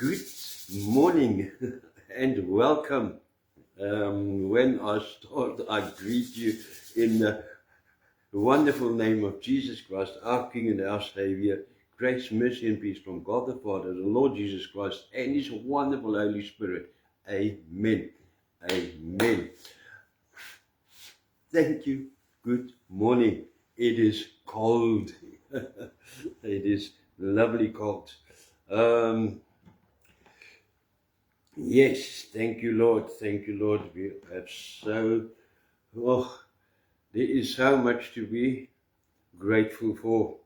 Good morning and welcome. When I start, I greet you in the wonderful name of Jesus Christ, our King and our Savior. Grace, mercy, and peace from God the Father, the Lord Jesus Christ, and His wonderful Holy Spirit. Amen. Amen. Thank you. Good morning. It is cold. It is lovely cold. Yes, thank you, Lord. Thank you, Lord. We have there is so much to be grateful for.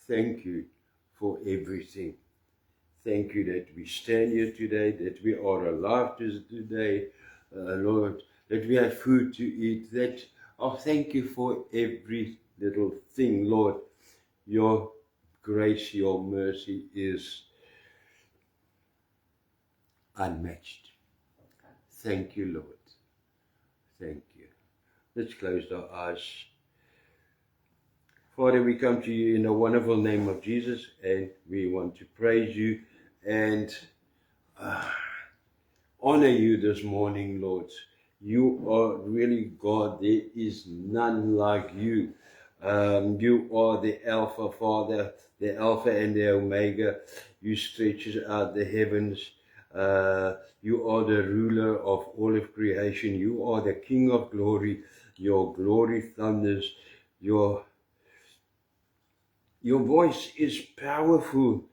Thank you for everything. Thank you that we stand here today, that we are alive today, Lord, that we have food to eat. Thank you for every little thing, Lord. Your grace, your mercy is unmatched. Thank you, Lord. Thank you. Let's close our eyes. Father, we come to you in the wonderful name of Jesus, and we want to praise you and honor you this morning, Lord. You are really God. There is none like you. You are the Alpha, Father, the Alpha and the Omega. You stretches out the heavens. You are the ruler of all of creation. You are the King of glory. Your glory thunders. Your voice is powerful,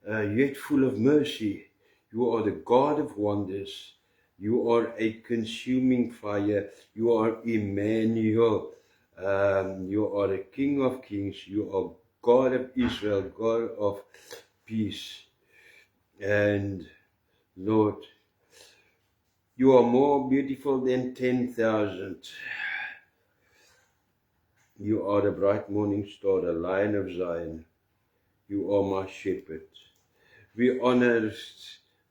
yet full of mercy. You are the God of wonders. You are a consuming fire. You are Emmanuel. You are the King of kings. You are God of Israel, God of peace. And Lord, you are more beautiful than 10,000. You are the bright morning star, the Lion of Zion. You are my shepherd. We honor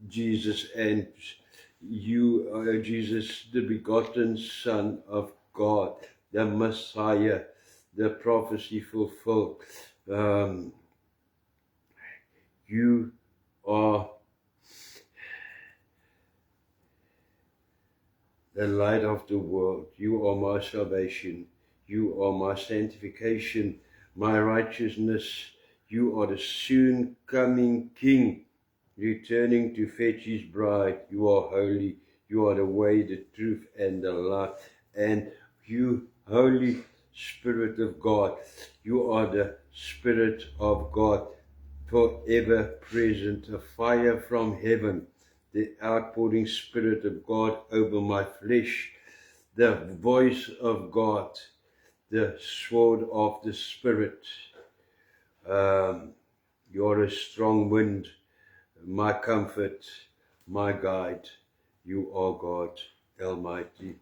Jesus, and you are Jesus, the begotten Son of God, the Messiah, the prophecy fulfilled. You are the light of the world. You are my salvation. You are my sanctification, my righteousness. You are the soon coming King, returning to fetch his bride. You are holy. You are the way, the truth, and the life. And you, Holy Spirit of God, you are the Spirit of God, forever present, a fire from heaven, the outpouring Spirit of God over my flesh, the voice of God, the sword of the Spirit. You're a strong wind, my comfort, my guide. You are God Almighty.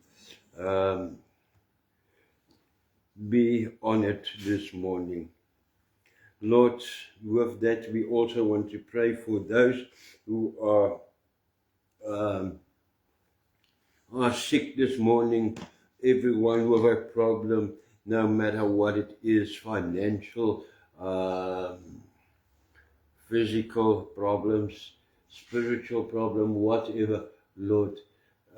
Be honored this morning. Lord, with that we also want to pray for those who are sick this morning, everyone with a problem, no matter what it is, financial, physical problems, spiritual problem, whatever. Lord,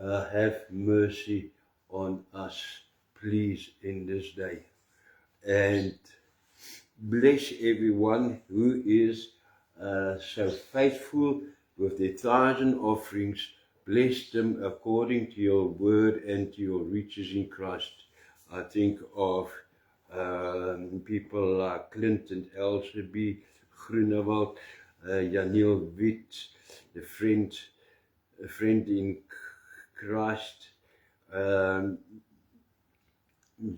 have mercy on us, please, in this day. And bless everyone who is so faithful with their tithes and offerings. Bless them according to your word and to your riches in Christ. I think of people like Clinton Elseby, Groenewald, Janiel Witt, a friend in Christ,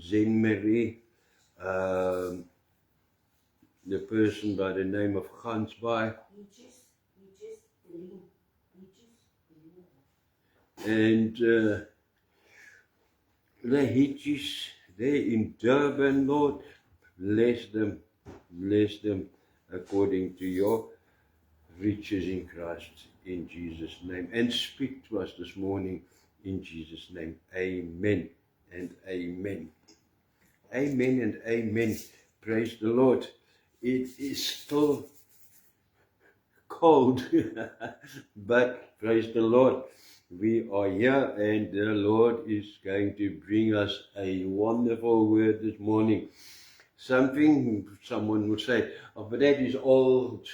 Zen Marie, the person by the name of Gansbaai, and the Hitchis there in Durban, Lord, bless them according to your riches in Christ, in Jesus' name. And speak to us this morning in Jesus' name. Amen and amen. Amen and amen. Praise the Lord. It is still cold. But praise the Lord, we are here, and the Lord is going to bring us a wonderful word this morning. Someone would say, oh, but that is old.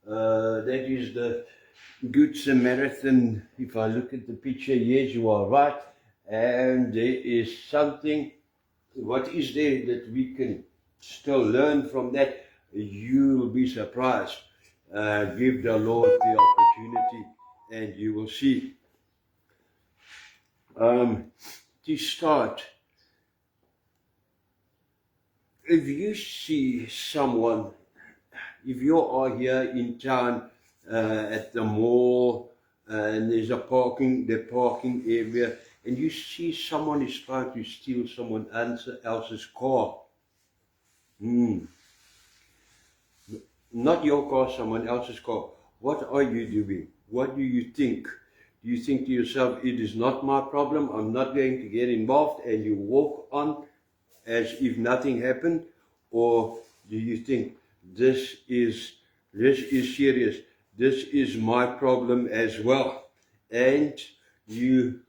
That is the Good Samaritan. If I look at the picture, yes, you are right. And there is something. What is there that we can still learn from that? You will be surprised. Give the Lord the opportunity, and you will see. To start, if you see someone, if you are here in town at the mall, and there's the parking area, and you see someone is trying to steal someone else's car, not your car, someone else's car, what are you doing? What do you think? Do you think to yourself, it is not my problem, I'm not going to get involved, and you walk on as if nothing happened? Or do you think, this is serious, this is my problem as well, and you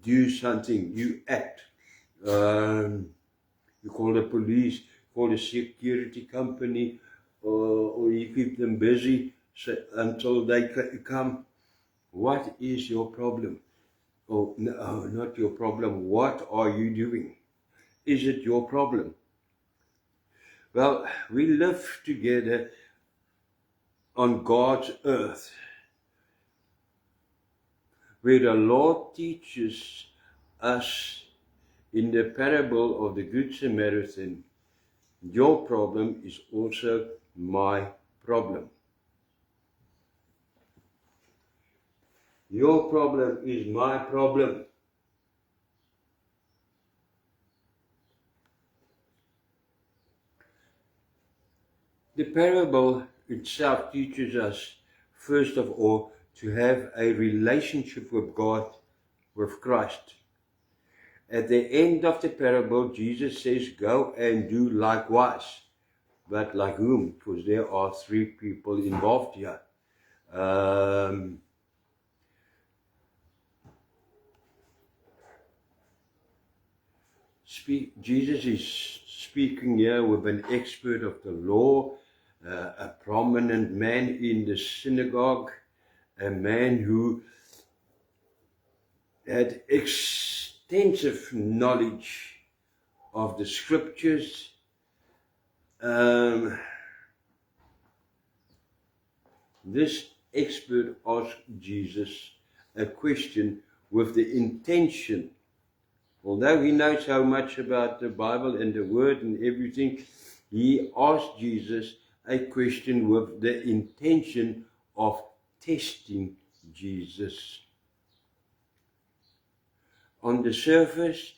do something, you act, you call the police, call the security company, or you keep them busy until they come? What is your problem? Oh, no, not your problem. What are you doing? Is it your problem? Well, we live together on God's earth, where the Lord teaches us in the parable of the Good Samaritan, your problem is also my problem. Your problem is my problem. The parable itself teaches us, first of all, to have a relationship with God, with Christ. At the end of the parable, Jesus says, go and do likewise. But like whom? Because there are three people involved here. Jesus is speaking here with an expert of the law, a prominent man in the synagogue, a man who had extensive knowledge of the scriptures. This expert asked Jesus a question with the intention, although he knows so much about the Bible and the Word and everything, he asked Jesus a question with the intention of testing Jesus. On the surface,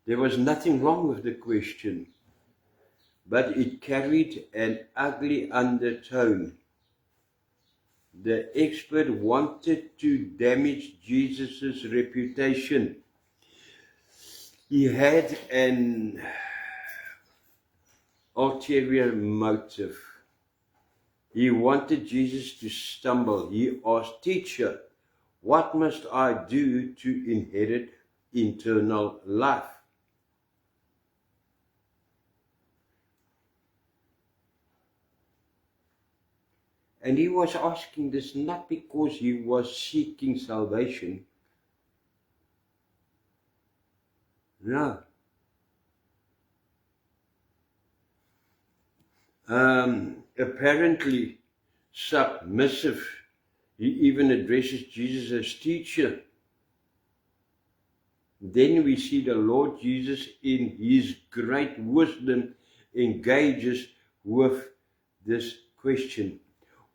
there was nothing wrong with the question, but it carried an ugly undertone. The expert wanted to damage Jesus' reputation. He had an ulterior motive. He wanted Jesus to stumble. He asked, teacher, what must I do to inherit eternal life? And he was asking this not because he was seeking salvation. No. Apparently submissive. He even addresses Jesus as teacher. Then we see the Lord Jesus in his great wisdom engages with this question.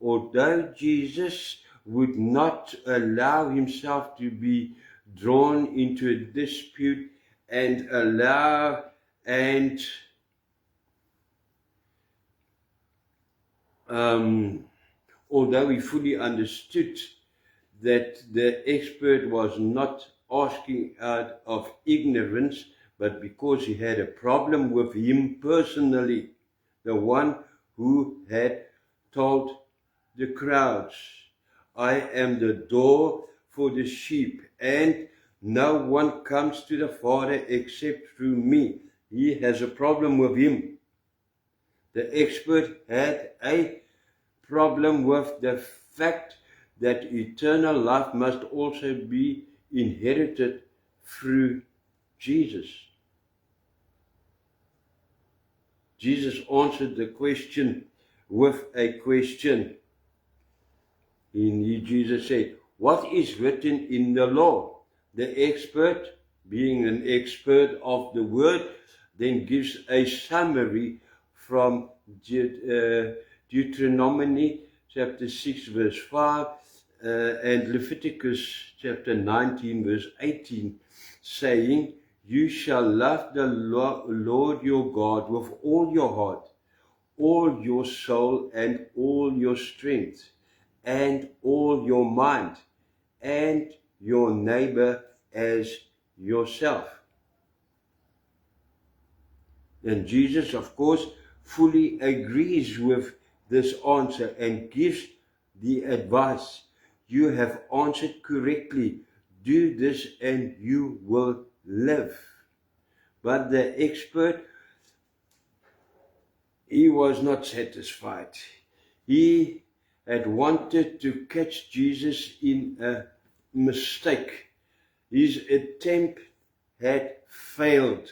Although Jesus would not allow himself to be drawn into a dispute and although he fully understood that the expert was not asking out of ignorance, but because he had a problem with him personally, the one who had told the crowds. I am the door for the sheep, and no one comes to the Father except through me. He has a problem with him. The expert had a problem with the fact that eternal life must also be inherited through Jesus. Jesus answered the question with a question. Jesus said, what is written in the law? The expert, being an expert of the word, then gives a summary from Deuteronomy chapter 6 verse 5 and Leviticus chapter 19 verse 18, saying, you shall love the Lord your God with all your heart, all your soul, and all your strength, and all your mind, and your neighbor as yourself. And Jesus, of course, fully agrees with this answer and gives the advice. You have answered correctly. Do this and you will live. But the expert, he was not satisfied. He had wanted to catch Jesus in a mistake. His attempt had failed,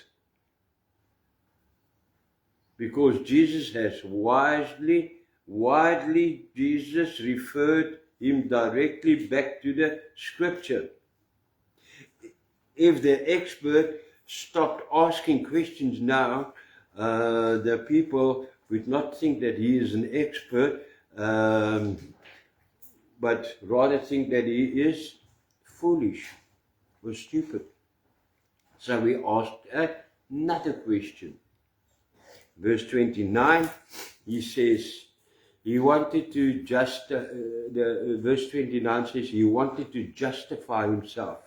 because Jesus has widely Jesus referred him directly back to the scripture. If the expert stopped asking questions now, the people would not think that he is an expert, but rather think that he is foolish or stupid. So we asked another question. Verse 29, he says, he wanted to verse 29 says he wanted to justify himself.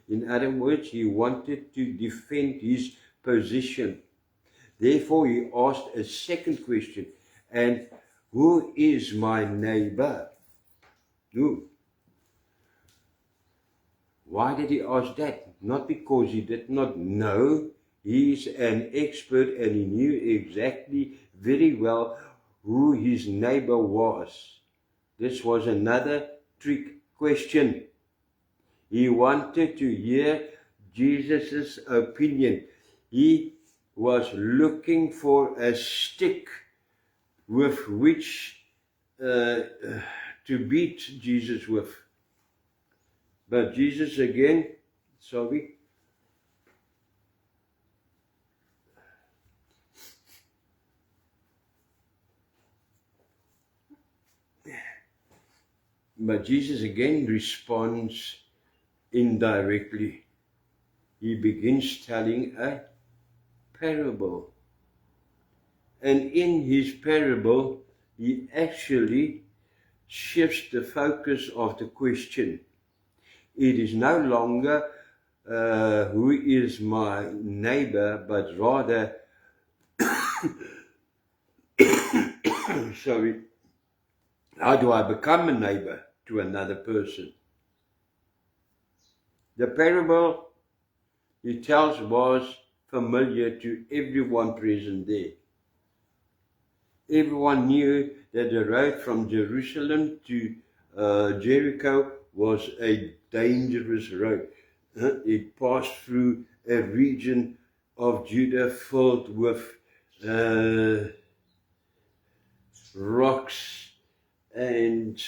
In other words, he wanted to defend his position. Therefore, he asked a second question, and who is my neighbor? Who? Why did he ask that? Not because he did not know. He's an expert and he knew exactly very well who his neighbor was. This was another trick question. He wanted to hear Jesus' opinion. He was looking for a stick with which to beat Jesus with. But Jesus again, But Jesus again responds indirectly. He begins telling a parable. And in his parable, he actually shifts the focus of the question. It is no longer who is my neighbor, but rather, how do I become a neighbor to another person? The parable he tells was familiar to everyone present there. Everyone knew that the road from Jerusalem to Jericho was a dangerous road. It passed through a region of Judah filled with rocks and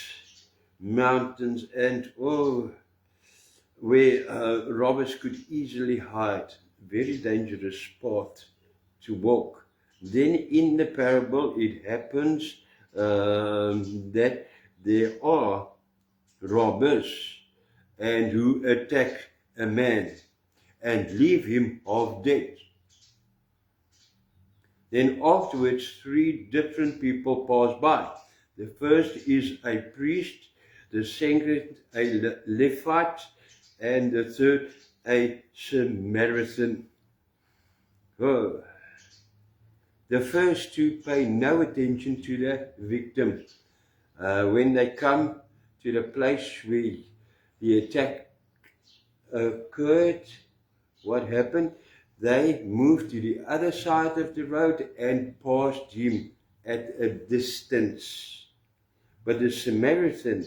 mountains, and where robbers could easily hide. Very dangerous path to walk. Then in the parable it happens that there are robbers and who attack a man and leave him half dead. Then afterwards 3 different people pass by. The first is a priest, the second a Levite, and the third a Samaritan. Oh. The first 2 pay no attention to the victim. When they come to the place where the attack occurred, what happened? They moved to the other side of the road and passed him at a distance. But the Samaritan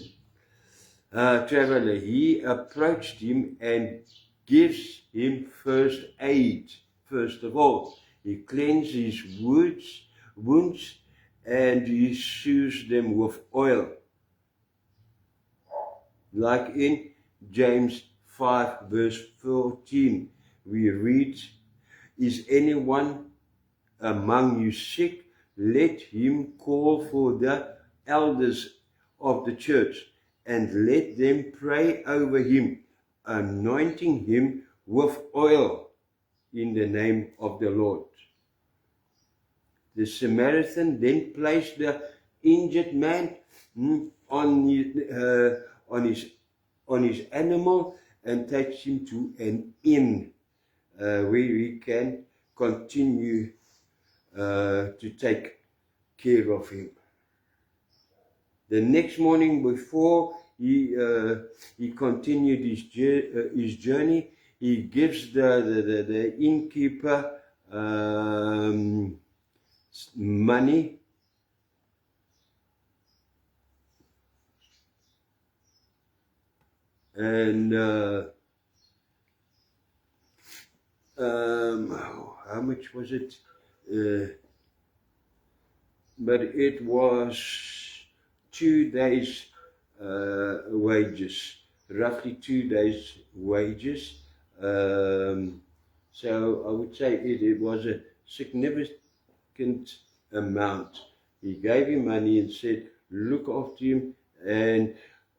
traveler, he approached him and gives him first aid. First of all, he cleanses his wounds and he soothes them with oil. Like in James 5 verse 14, we read, "Is anyone among you sick? Let him call for the elders of the church and let them pray over him, anointing him with oil in the name of the Lord." The Samaritan then placed the injured man on his animal and takes him to an inn where he can continue to take care of him. The next morning, before he continued his journey, he gives the innkeeper money, and how much was it? But it was 2 days wages, roughly 2 days wages. So I would say it was a significant amount. He gave him money and said, look after him, and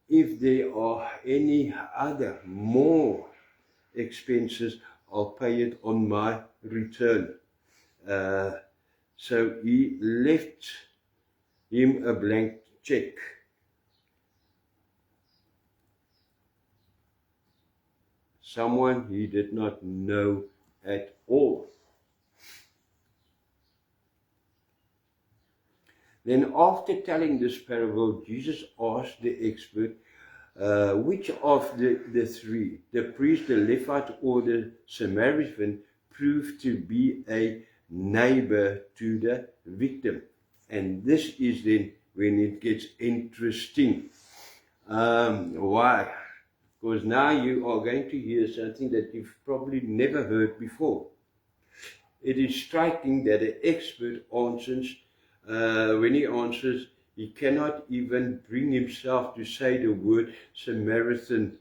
if there are any other more expenses, I'll pay it on my return. So he left him a blank check. Someone he did not know at all. Then after telling this parable, Jesus asked the expert, which of the three, the priest, the Levite, or the Samaritan, proved to be a neighbor to the victim? And this is then when it gets interesting. Why? Because now you are going to hear something that you've probably never heard before. It is striking that the expert answers, when he answers, he cannot even bring himself to say the word Samaritan.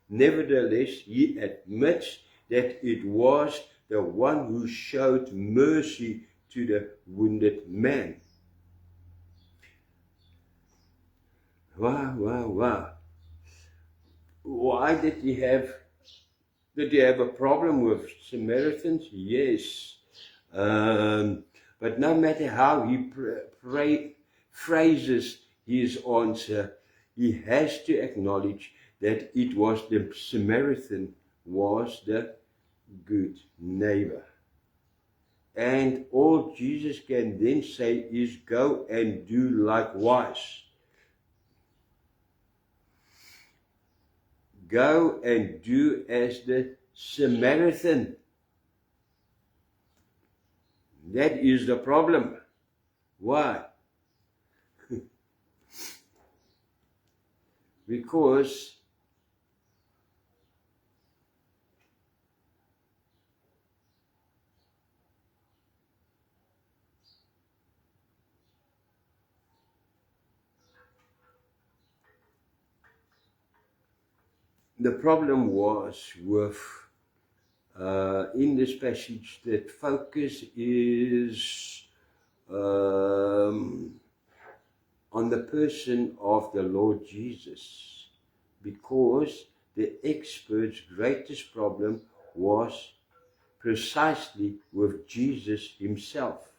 Nevertheless, he admits that it was the one who showed mercy to the wounded man. Wow. Why did he have a problem with Samaritans? Yes. But no matter how he phrases his answer, he has to acknowledge that it was the Samaritan was the good neighbor. And all Jesus can then say is, go and do likewise. Go and do as the Samaritan. That is the problem. Why? Because the problem was with, in this passage, that focus is on the person of the Lord Jesus, because the expert's greatest problem was precisely with Jesus himself.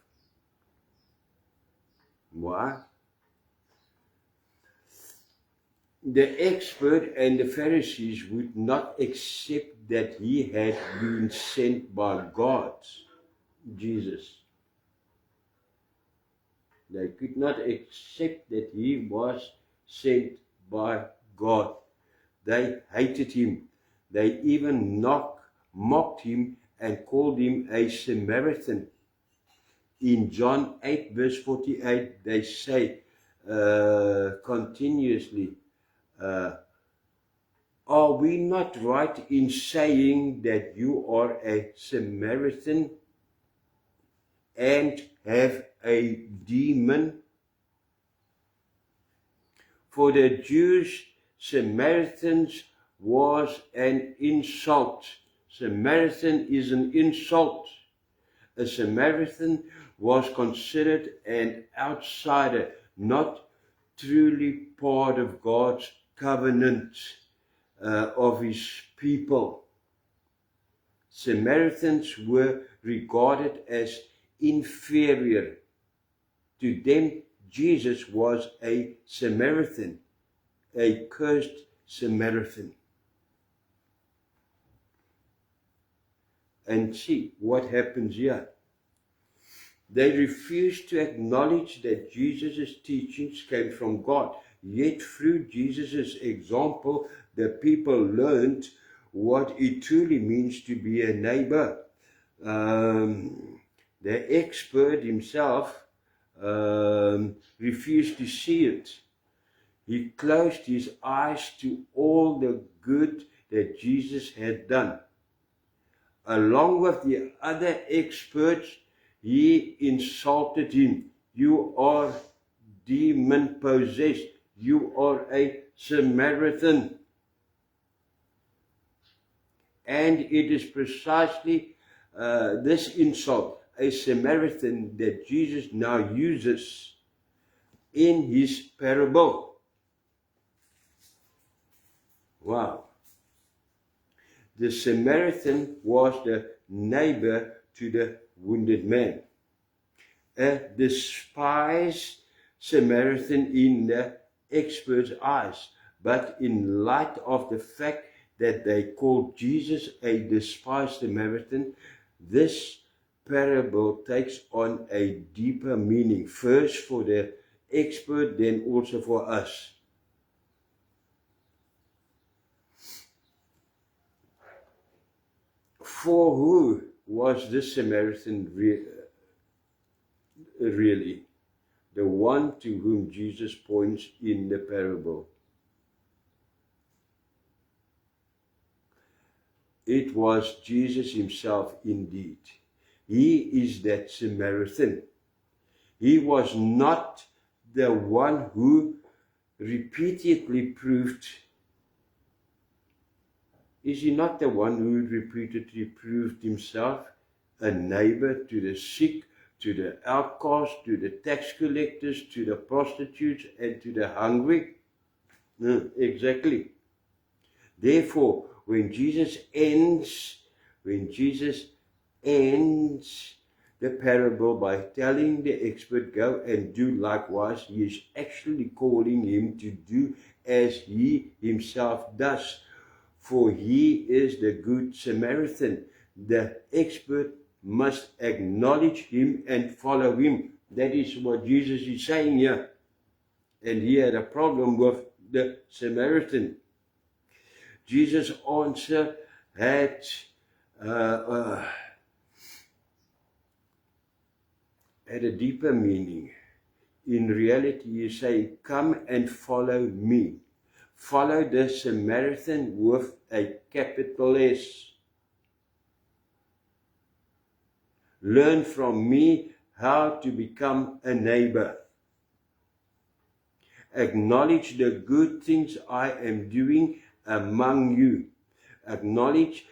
Why? The expert and the Pharisees would not accept that he had been sent by God, Jesus. They could not accept that he was sent by God. They hated him. They even mocked him and called him a Samaritan. In John 8 verse 48, they say continuously, are we not right in saying that you are a Samaritan and have a demon? For the Jews, Samaritans was an insult. Samaritan is an insult. A Samaritan was considered an outsider, not truly part of God's covenant of his people. Samaritans were regarded as inferior. To them, Jesus was a Samaritan, a cursed Samaritan. And see what happens here. They refused to acknowledge that Jesus' teachings came from God. Yet through Jesus' example, the people learned what it truly means to be a neighbor. The expert himself refused to see it. He closed his eyes to all the good that Jesus had done. Along with the other experts, he insulted him. You are demon-possessed. You are a Samaritan. And it is precisely this insult, a Samaritan, that Jesus now uses in his parable. Wow. The Samaritan was the neighbor to the wounded man. A despised Samaritan in the expert's eyes. But in light of the fact that they called Jesus a despised Samaritan, this parable takes on a deeper meaning. First for the expert, then also for us. For who was this Samaritan really? The one to whom Jesus points in the parable. It was Jesus himself indeed. He is that Samaritan. He was not the one who repeatedly proved. Is he not the one who repeatedly proved himself a neighbor to the sick, to the outcast, to the tax collectors, to the prostitutes, and to the hungry? Exactly. Therefore, when Jesus ends the parable by telling the expert, go and do likewise, he is actually calling him to do as he himself does. For he is the good Samaritan. The expert must acknowledge him and follow him. That is what Jesus is saying here. And he had a problem with the Samaritan. Jesus' answer had a deeper meaning. In reality, he is saying, come and follow me. Follow the Samaritan with a capital S. Learn from me how to become a neighbor. Acknowledge the good things I am doing among you. Acknowledge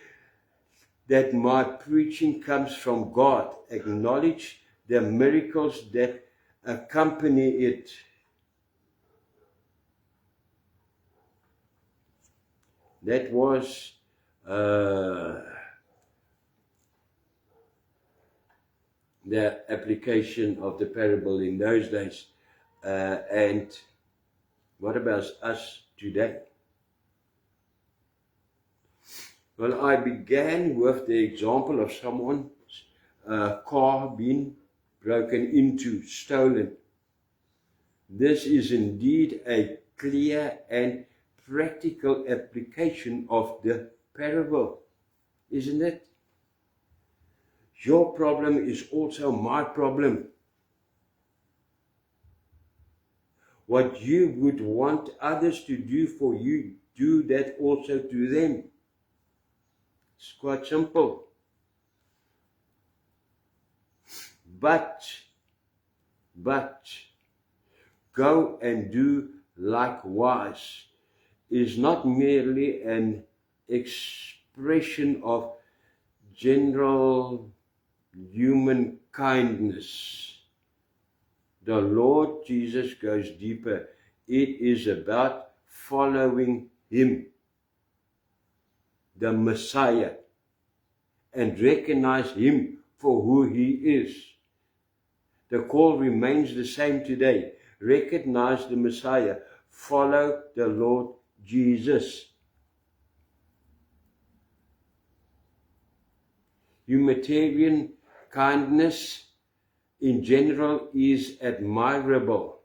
that my preaching comes from God. Acknowledge the miracles that accompany it. That was the application of the parable in those days. And what about us today? Well, I began with the example of someone's car being broken into, stolen. This is indeed a clear and practical application of the parable, isn't it? Your problem is also my problem. What you would want others to do for you, do that also to them. It's quite simple. But, go and do likewise is not merely an expression of general human kindness. The Lord Jesus goes deeper. It is about following Him, the Messiah, and recognize Him for who He is. The call remains the same today. Recognize the Messiah. Follow the Lord Jesus. Humanitarian kindness in general is admirable,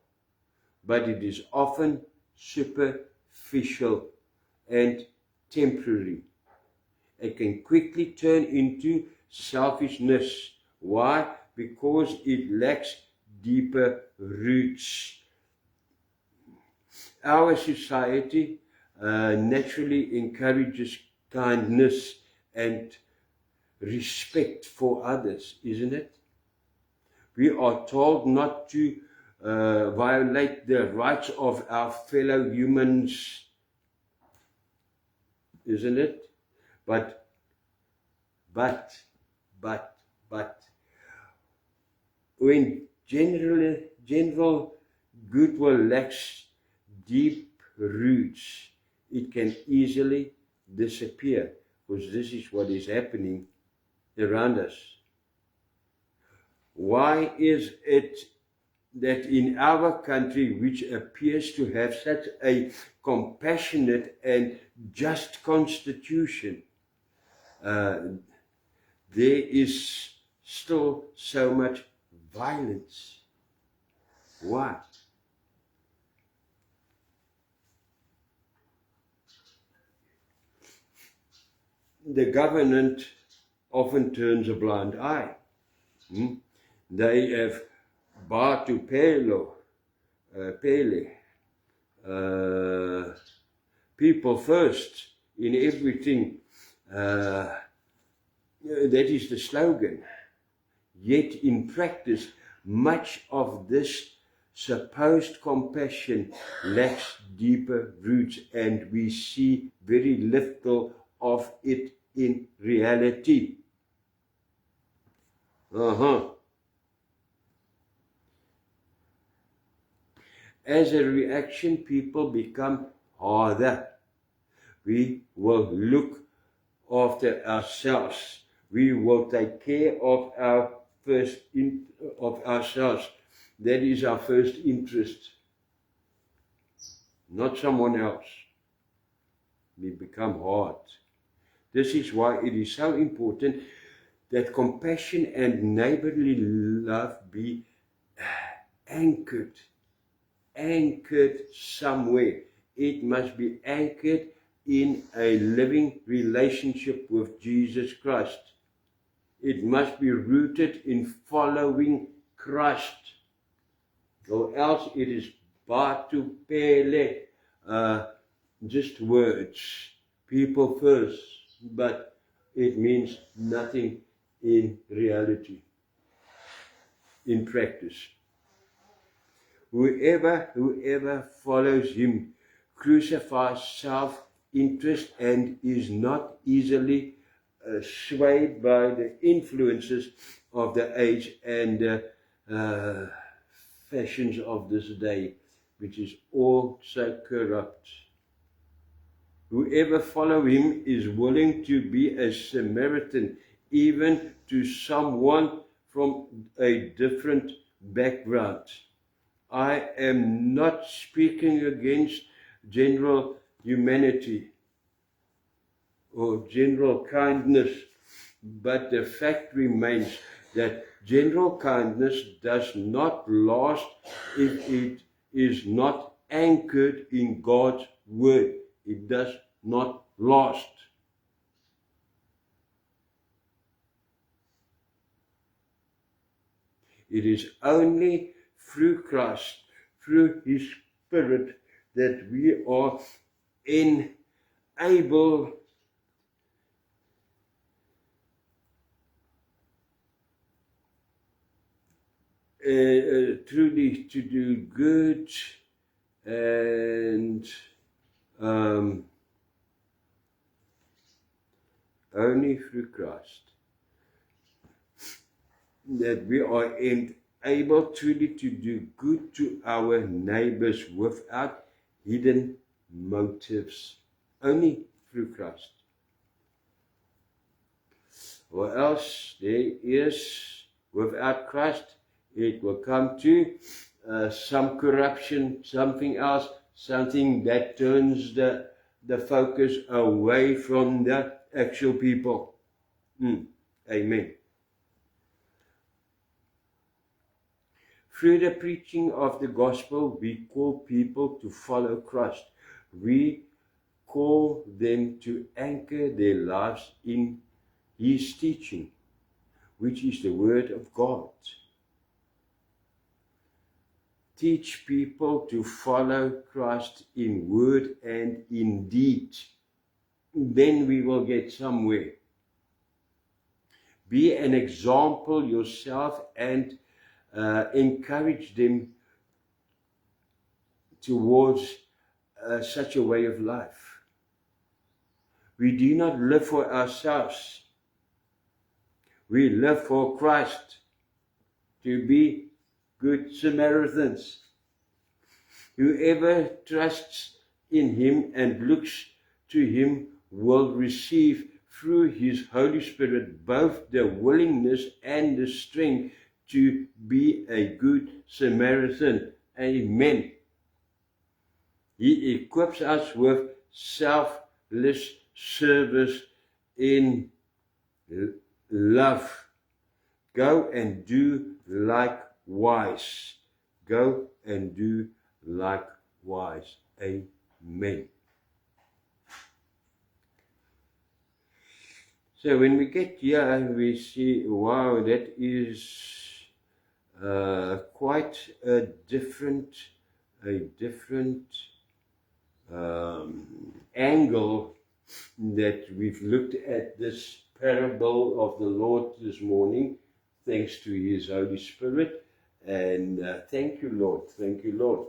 but it is often superficial and temporary. It can quickly turn into selfishness. Why? Because it lacks deeper roots. Our society naturally encourages kindness and respect for others, isn't it? We are told not to violate the rights of our fellow humans, isn't it? But, when general goodwill lacks deep roots, it can easily disappear, because this is what is happening around us. Why is it that in our country, which appears to have such a compassionate and just constitution, there is still so much violence? Why? The government often turns a blind eye. They have Batu Pele, people first in everything. That is the slogan. Yet in practice, much of this supposed compassion lacks deeper roots, and we see very little of it in reality. As a reaction, people become harder. We will look after ourselves. We will take care of ourselves. That is our first interest, not someone else. We become hard. This is why it is so important that compassion and neighborly love be anchored somewhere. It must be anchored in a living relationship with Jesus Christ. It must be rooted in following Christ, or else it is Batu Pele, just words, people first, but it means nothing in reality, in practice. Whoever follows Him crucifies self-interest and is not easily swayed by the influences of the age and fashions of this day, which is all so corrupt. Whoever follows Him is willing to be a Samaritan, even to someone from a different background. I am not speaking against general humanity or general kindness, but the fact remains that general kindness does not last if it is not anchored in God's word, it does not last. It is only through Christ, through His Spirit, that we are enabled truly to do good, and only through Christ that we are able truly to do good to our neighbors without hidden motives. Only through Christ. Or else there is, without Christ, it will come to some corruption, something else, something that turns the focus away from the actual people. Amen. Through the preaching of the gospel, we call people to follow Christ. We call them to anchor their lives in His teaching, which is the Word of God. Teach people to follow Christ in word and in deed. Then we will get somewhere. Be an example yourself and encourage them towards such a way of life. We do not live for ourselves. We live for Christ, to be good Samaritans. Whoever trusts in Him and looks to Him will receive through His Holy Spirit both the willingness and the strength to be a good Samaritan. Amen. He equips us with selfless service in love. Go and do likewise. Go and do likewise. Amen. So when we get here, we see, wow, that is quite a different angle that we've looked at this parable of the Lord this morning, thanks to His Holy Spirit. And thank you, Lord. Thank you, Lord.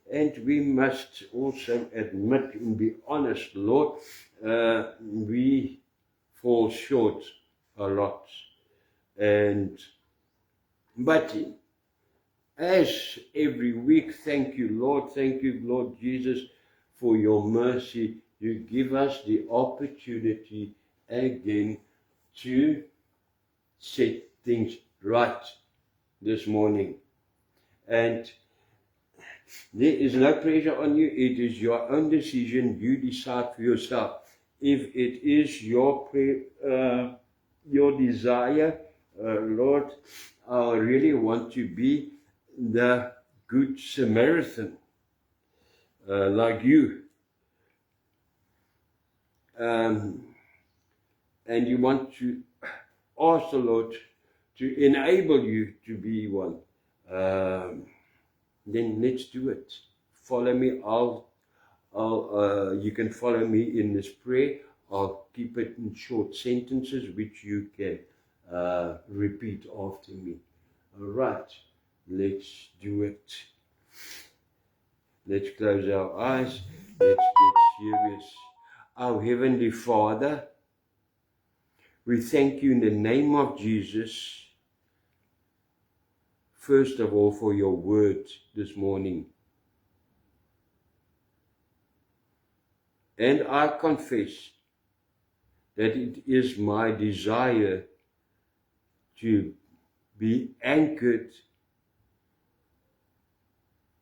And we must also admit and be honest, Lord, we fall short a lot. But as every week, thank you, Lord Jesus, for your mercy. You give us the opportunity again to set things right this morning. And there is no pressure on you. It is your own decision. You decide for yourself. If it is your desire, Lord, I really want to be the good Samaritan, like you. And you want to ask the Lord to enable you to be one. Then let's do it. Follow me. You can follow me in this prayer. I'll keep it in short sentences, which you can repeat after me. All right, let's do it. Let's close our eyes. Let's get serious. Our Heavenly Father, we thank you in the name of Jesus, first of all, for your word this morning. And I confess that it is my desire to be anchored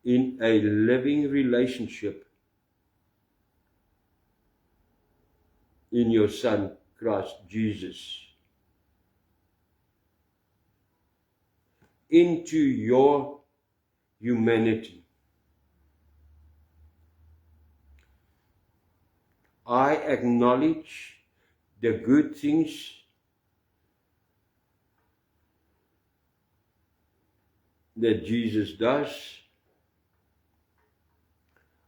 in a living relationship in your Son, Christ Jesus. Into your humanity. I acknowledge the good things that Jesus does.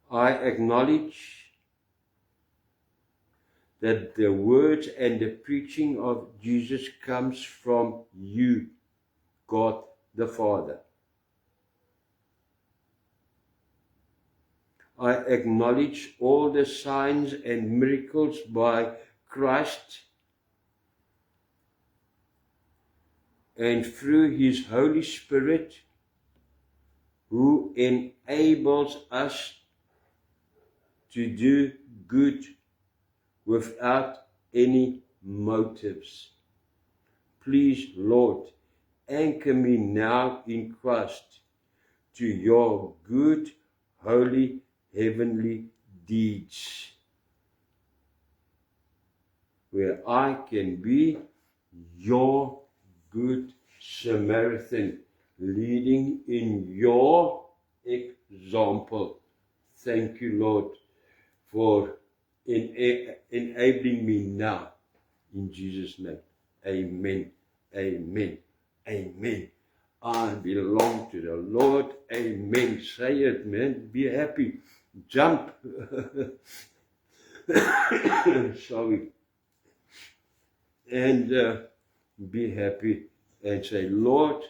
I acknowledge that the words and the preaching of Jesus comes from you, God the Father. I acknowledge all the signs and miracles by Christ and through His Holy Spirit, who enables us to do good without any motives. Please, Lord, anchor me now in Christ to your good, holy, heavenly deeds, where I can be your good Samaritan, leading in your example. Thank you, Lord, for enabling me now. In Jesus' name, amen, amen, amen. I belong to the Lord, amen. Say it, man, be happy, jump. Sorry. And be happy and say, Lord,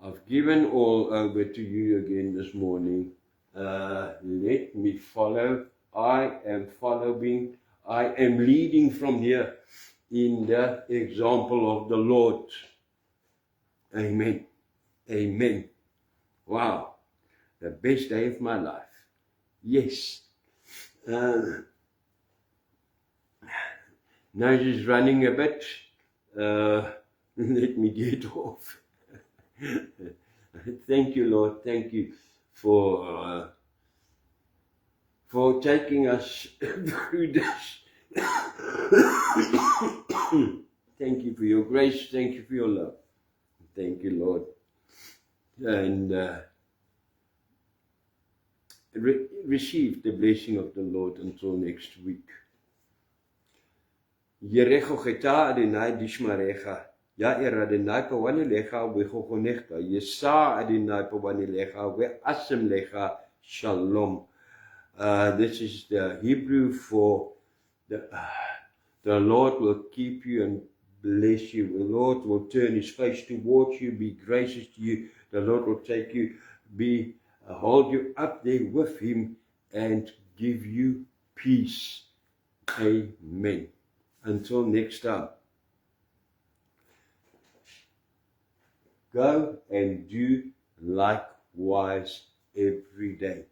I've given all over to you again this morning. Let me follow. I am following. I am leading from here in the example of the Lord. Amen. Amen. Wow. The best day of my life. Yes. Nose is running a bit. Let me get off. Thank you, Lord. Thank you for taking us through this. Thank you for your grace. Thank you for your love. Thank you, Lord. And receive the blessing of the Lord until next week. Yerechocheta Adonai Dishmarecha. Yair Adonai Pawanilecha Wechochonechta. Yesa Adonai Pawanilecha We'asem Lecha Shalom. This is the Hebrew for the Lord will keep you and bless you. The Lord will turn His face towards you, be gracious to you. The Lord will take you, hold you up there with Him and give you peace. Amen. Until next time, go and do likewise every day.